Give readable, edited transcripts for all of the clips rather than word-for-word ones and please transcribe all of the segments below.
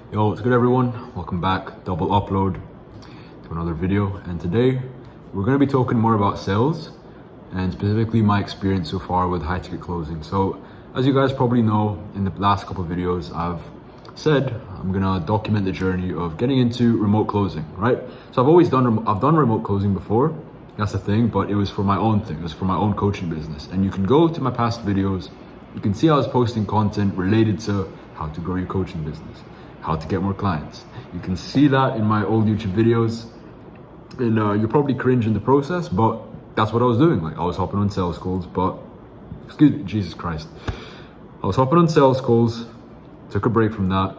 Yo, what's good everyone? Welcome back, double upload to another video. And today we're going to be talking more about sales and specifically my experience so far with high ticket closing. So as you guys probably know, in the last couple of videos, I've said I'm going to document the journey of getting into remote closing, right? So I've done remote closing before. That's the thing, but it was for my own thing. It was for my own coaching business. And you can go to my past videos. You can see I was posting content related to how to grow your coaching business, how to get more clients. You can see that in my old YouTube videos, and you'll probably cringe in the process, but that's what I was doing. Like I was hopping on sales calls, but excuse me, Jesus Christ. I was hopping on sales calls, took a break from that,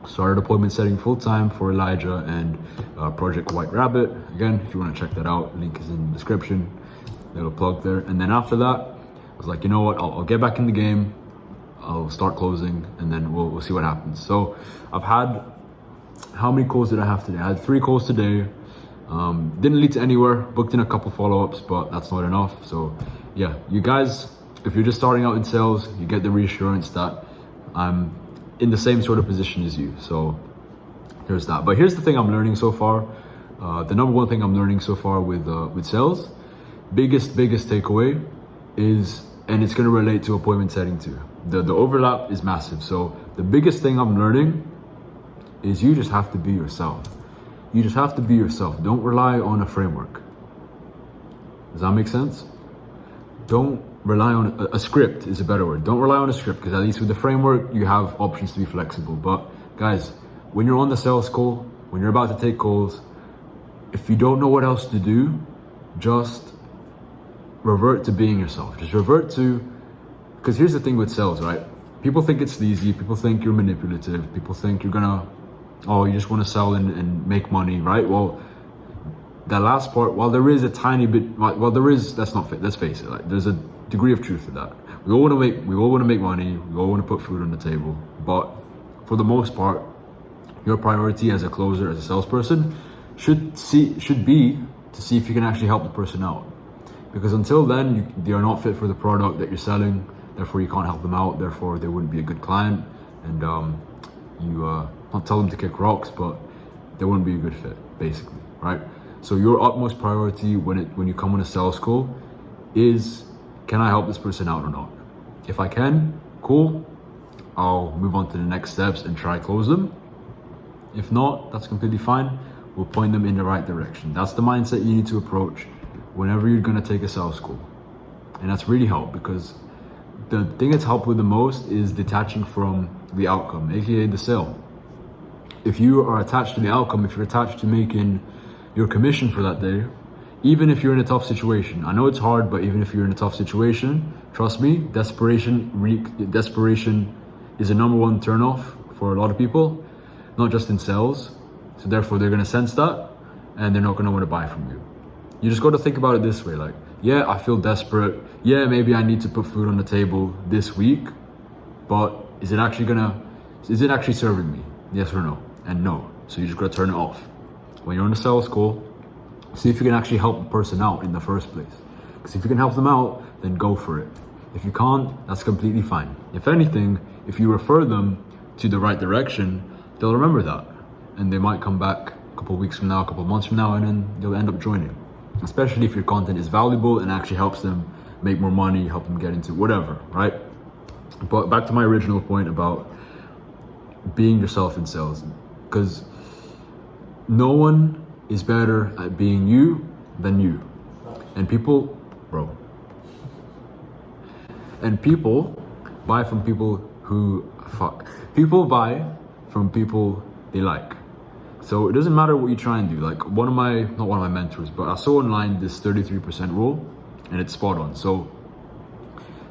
started appointment setting full time for Elijah and Project White Rabbit. Again, if you want to check that out, link is in the description, little plug there. And then after that, I was like, you know what, I'll get back in the game. I'll start closing and then we'll see what happens. So I've had, how many calls did I have today? I had 3 calls today. Didn't lead to anywhere, booked in a couple follow-ups, but that's not enough. So yeah, you guys, if you're just starting out in sales, you get the reassurance that I'm in the same sort of position as you. So there's that. But here's the thing I'm learning so far. The number one thing I'm learning so far with sales, biggest takeaway is, and it's going to relate to appointment setting too. The overlap is massive. So the biggest thing I'm learning is you just have to be yourself. You just have to be yourself. Don't rely on a framework. Does that make sense? Don't rely on a script is a better word. Don't rely on a script, because at least with the framework, you have options to be flexible. But guys, when you're on the sales call, when you're about to take calls, if you don't know what else to do, just revert to being yourself. Just revert to, because here's the thing with sales, right? People think it's sleazy. People think you're manipulative. People think you're gonna, you just want to sell and make money, right? Well, that last part, while there is a tiny bit, let's face it, like there's a degree of truth to that. We all want to make money. We all want to put food on the table. But for the most part, your priority as a closer, as a salesperson, should be to see if you can actually help the person out. Because until then, they are not fit for the product that you're selling. Therefore, you can't help them out. Therefore, they wouldn't be a good client. And you not tell them to kick rocks, but they wouldn't be a good fit, basically, right? So your utmost priority when you come on a sales call is, can I help this person out or not? If I can, cool. I'll move on to the next steps and try close them. If not, that's completely fine. We'll point them in the right direction. That's the mindset you need to approach whenever you're gonna take a sales call. And that's really helped, because the thing that's helped with the most is detaching from the outcome, aka the sale. If you are attached to the outcome, if you're attached to making your commission for that day, even if you're in a tough situation, I know it's hard, but even if you're in a tough situation, trust me, desperation is a number one turnoff for a lot of people, not just in sales. So therefore, they're gonna sense that, and they're not gonna want to buy from you. You just got to think about it this way, like, yeah, I feel desperate. Yeah, maybe I need to put food on the table this week, but is it actually serving me? Yes or no? And no. So you just got to turn it off. When you're on a sales call, see if you can actually help the person out in the first place. Because if you can help them out, then go for it. If you can't, that's completely fine. If anything, if you refer them to the right direction, they'll remember that. And they might come back a couple of weeks from now, a couple of months from now, and then they'll end up joining. Especially if your content is valuable and actually helps them make more money, help them get into whatever, right? But back to my original point about being yourself in sales. Because no one is better at being you than you. And people buy from people they like. So it doesn't matter what you try and do. Like not one of my mentors, but I saw online this 33% rule, and it's spot on. So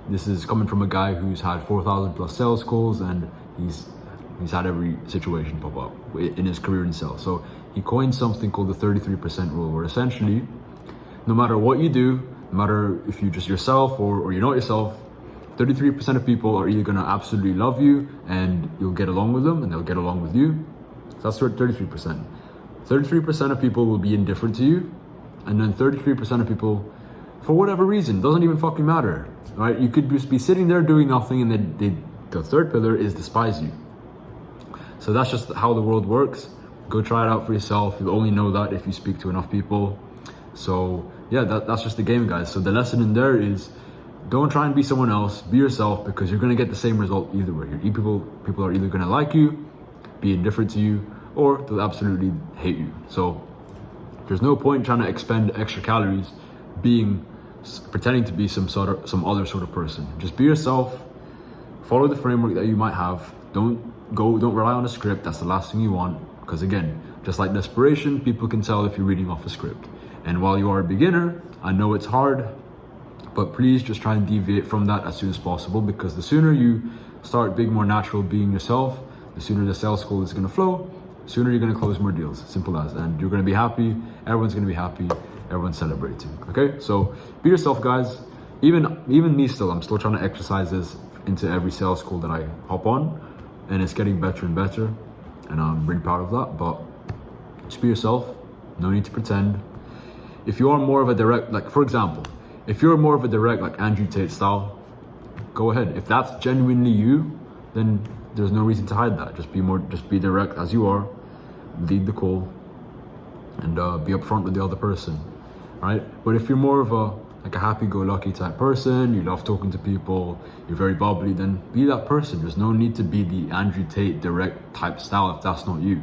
this is coming from a guy who's had 4,000 plus sales calls, and he's had every situation pop up in his career in sales. So he coined something called the 33% rule, where essentially, no matter what you do, no matter if you're just yourself or you're not yourself, 33% of people are either gonna absolutely love you and you'll get along with them and they'll get along with you. So that's 33%. 33% of people will be indifferent to you, and then 33% of people, for whatever reason, doesn't even fucking matter, right? You could just be sitting there doing nothing, and then the third pillar is despise you. So that's just how the world works. Go try it out for yourself. You'll only know that if you speak to enough people. So yeah, that's just the game, guys. So the lesson in there is, don't try and be someone else, be yourself, because you're gonna get the same result either way. People are either gonna like you, be indifferent to you, or they'll absolutely hate you. So there's no point trying to expend extra calories pretending to be some other sort of person. Just be yourself, follow the framework that you might have. Don't rely on a script. That's the last thing you want, because again, just like desperation, people can tell if you're reading off a script. And while you are a beginner, I know it's hard, but please just try and deviate from that as soon as possible, because the sooner you start being more natural, being yourself, the sooner the sales call is going to flow, the sooner you're going to close more deals. Simple as. And you're going to be happy, everyone's going to be happy, everyone's celebrating. Okay, so be yourself, guys. Even me still, I'm still trying to exercise this into every sales call that I hop on, and it's getting better and better, and I'm really proud of that. But just be yourself, no need to pretend. If you are more of a direct, like for example, if you're more of a direct, like Andrew Tate style, go ahead. If that's genuinely you, then there's no reason to hide that. Just be direct as you are, lead the call, and be upfront with the other person, right? But if you're more of a happy-go-lucky type person, you love talking to people, you're very bubbly, then be that person. There's no need to be the Andrew Tate direct type style if that's not you.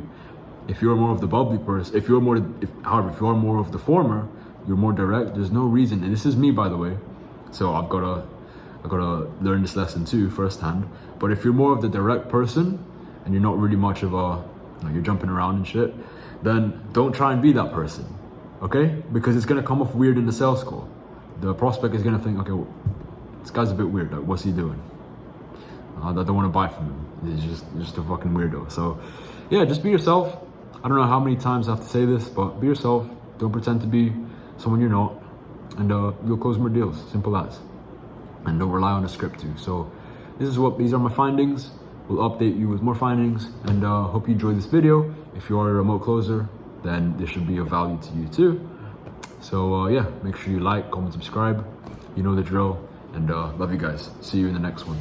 If you're more of the bubbly person, if you are more of the former, you're more direct, there's no reason. And this is me, by the way, so I've got to learn this lesson too firsthand. But if you're more of the direct person and you're not really much of you're jumping around and shit, then don't try and be that person, okay? Because it's going to come off weird in the sales call. The prospect is going to think, okay, well, this guy's a bit weird, like, what's he doing? I don't want to buy from him. He's just a fucking weirdo. So yeah, just be yourself. I don't know how many times I have to say this, but be yourself. Don't pretend to be someone you're not, and you'll close more deals. Simple as. And don't rely on a script too. So these are my findings. We'll update you with more findings, and hope you enjoyed this video. If you are a remote closer, then this should be of value to you too. So yeah, make sure you like, comment, subscribe. You know the drill, and love you guys. See you in the next one.